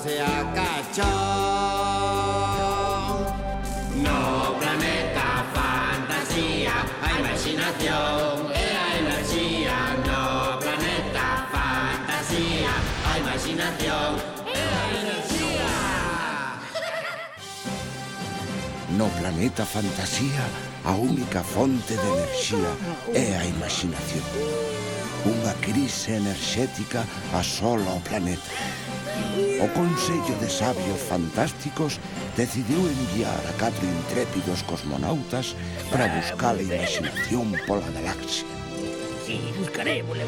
se acachou. No planeta fantasía a imaginación e a enerxía. No planeta fantasía a imaginación e a enerxía. No planeta fantasía, a única fonte de enerxía é a imaginación. Unha crise enerxética asola o planeta. O Consello de Sabios Fantásticos decidiu enviar a 4 intrépidos cosmonautas para buscar a imaginación pola galaxia. Sí, buscarémosla.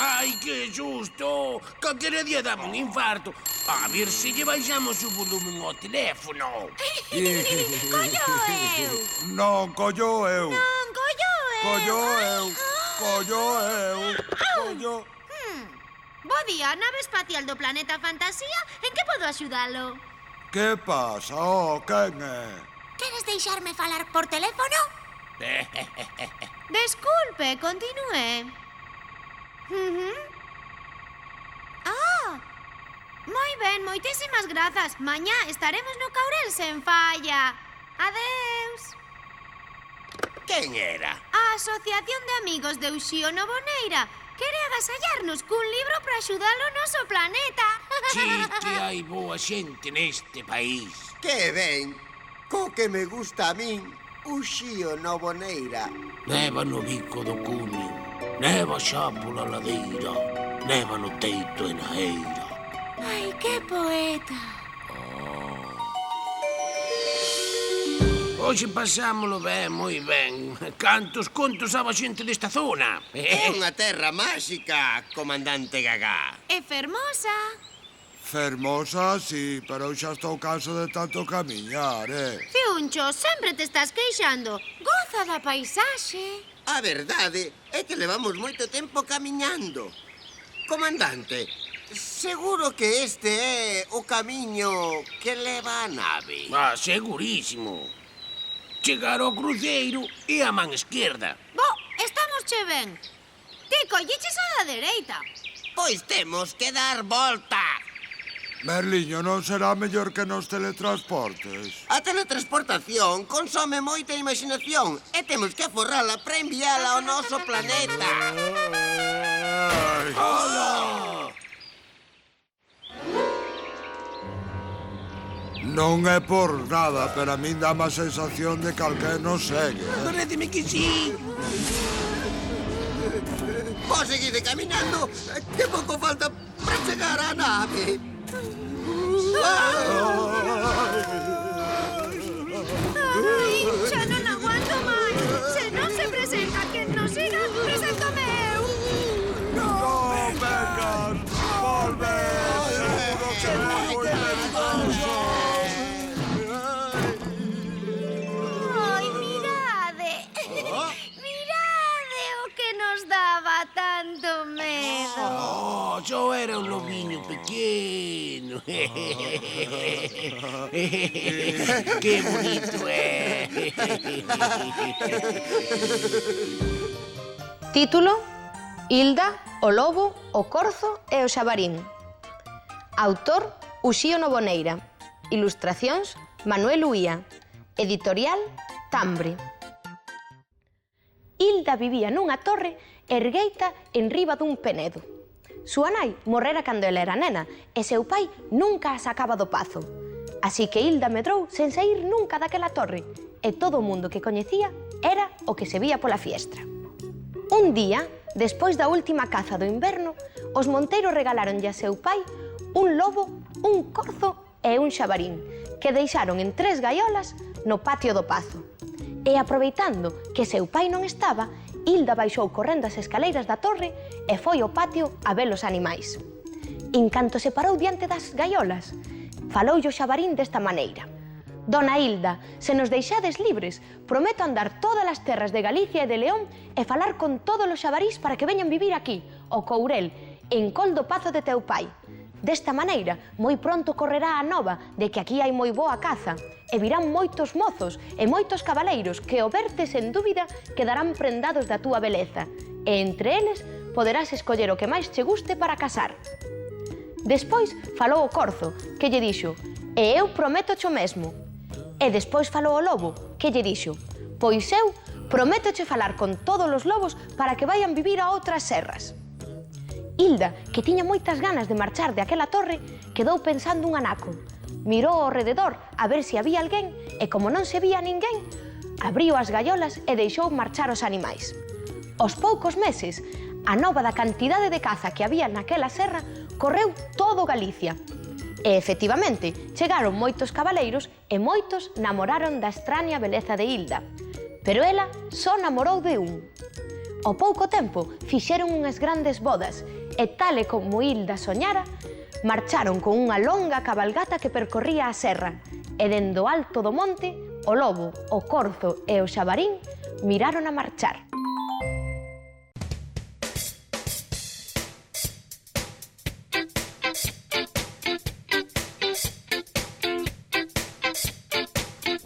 ¡Ay, qué susto! Calquera día dame un infarto. A ver se lle baixamos o volumen ao teléfono. Collo eu. Non, collo eu. Non, collo eu. Collo eu. Collo eu. Collo... Bo día, nave espacial do planeta Fantasía. En que podo axudalo? Que pasa? Oh, quen é? Queres deixarme falar por teléfono? Desculpe, continúe. Moi ben, moitísimas grazas. Mañá estaremos no Caurel sen falla. Adeus. Quen era? A Asociación de Amigos de Uxío Novoneira quere agasallarnos cun libro para axudar o noso planeta. Sí, que hai boa xente neste país. Que ben, co que me gusta a min, Uxío Novoneira. Neva no bico do cumio, neva xa pola ladeira, neva no teito e na eira. Ai, que poeta. Hoxe pasámolo ben, moi ben. Cantos contos sabe a xente desta zona? É unha terra máxica, comandante Gagá. É fermosa. Fermosa, sí, pero xa estou canso de tanto camiñar, Fiuncho, sempre te estás queixando. Goza da paisaxe. A verdade é que levamos moito tempo camiñando. Comandante, seguro que este é o camiño que leva a nave. Ah, segurísimo. Chegar ao cruceiro e a man esquerda. Bo, estamos che ben. Ti colliches a da dereita. Pois temos que dar volta. Merliño, non será mellor que nos teletransportes? A teletransportación consome moita imaginación e temos que aforrala para enviala ao noso planeta. Hola! Non é por nada, pero a min dá má sensación de que alguén nos segue. Paréceme que sí. Vos seguide caminando, que pouco falta para chegar á nave. Ai, xa non aguanto máis. Se non se presenta quen nos siga, preséntome eu. Non vengas, volve, seguro que é moi peligroso. Ai, mirade. Mirade o que nos daba tanto medo. Oh, yo era un lobiño pequeno. Qué bonito é. Título: Hilda, o lobo, o corzo e o xabarín. Autor: Uxío Novoneira. Ilustracións: Manuel Uía. Editorial: Tambre. Hilda vivía nunha torre ergueita en riba dun penedo. Súa nai morrera cando ela era nena e seu pai nunca a sacaba do pazo. Así que Hilda medrou sen saír nunca daquela torre e todo o mundo que coñecía era o que se vía pola fiestra. Un día, despois da última caza do inverno, os monteiros regaláronlle a seu pai un lobo, un corzo e un xabarín que deixaron en 3 gaiolas no patio do pazo. E aproveitando que seu pai non estaba, Hilda baixou correndo as escaleiras da torre e foi ao patio a ver os animais. En canto se parou diante das gaiolas, faloulle o xabarín desta maneira: Dona Hilda, se nos deixades libres, prometo andar todas as terras de Galicia e de León e falar con todos os xabarís para que veñan vivir aquí, ao Courel, en col do pazo de teu pai. Desta maneira, moi pronto correrá a nova de que aquí hai moi boa caza e virán moitos mozos e moitos cabaleiros que, ao verte, sen dúbida, quedarán prendados da túa beleza e entre eles poderás escoller o que máis che guste para casar. Despois falou o corzo, que lle dixo: e eu prometo cho mesmo. E despois falou o lobo, que lle dixo: pois eu prométoche falar con todos os lobos para que vayan vivir a outras serras. Hilda, que tiña moitas ganas de marchar de aquela torre, quedou pensando un anaco. Mirou ao rededor a ver se había alguén e, como non se vía ninguén, abriu as gaiolas e deixou marchar os animais. Aos poucos meses, a nova da cantidade de caza que había naquela serra correu todo Galicia. E, efectivamente, chegaron moitos cabaleiros e moitos namoraron da extraña beleza de Hilda. Pero ela só namorou de un. Ao pouco tempo, fixeron unhas grandes bodas e, tal e como Hilda soñara, marcharon con unha longa cabalgata que percorría a serra e, dende o alto do monte, o lobo, o corzo e o xabarín miraron a marchar.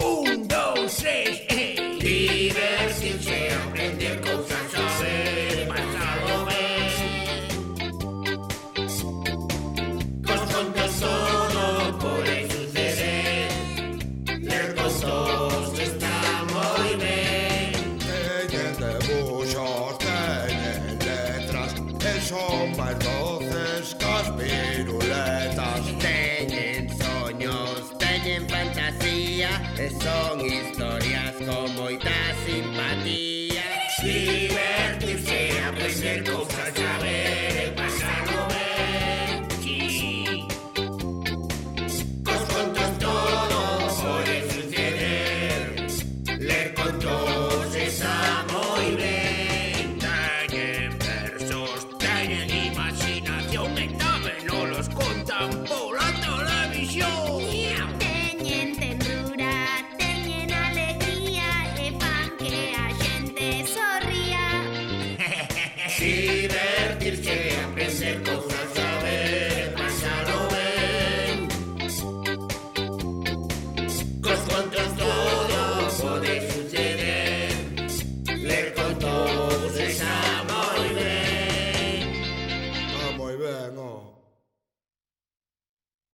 Un, dos, tres, divertirse, aprender cosas, saber, pasarlo bien. Con contos todo puede suceder. Leer contos está muy bien. Teñen debuxos, teñen letras, e son máis doces cas piruletas. Teñen soños, teñen fantasía e son historias con moita simpatía. Divertirse.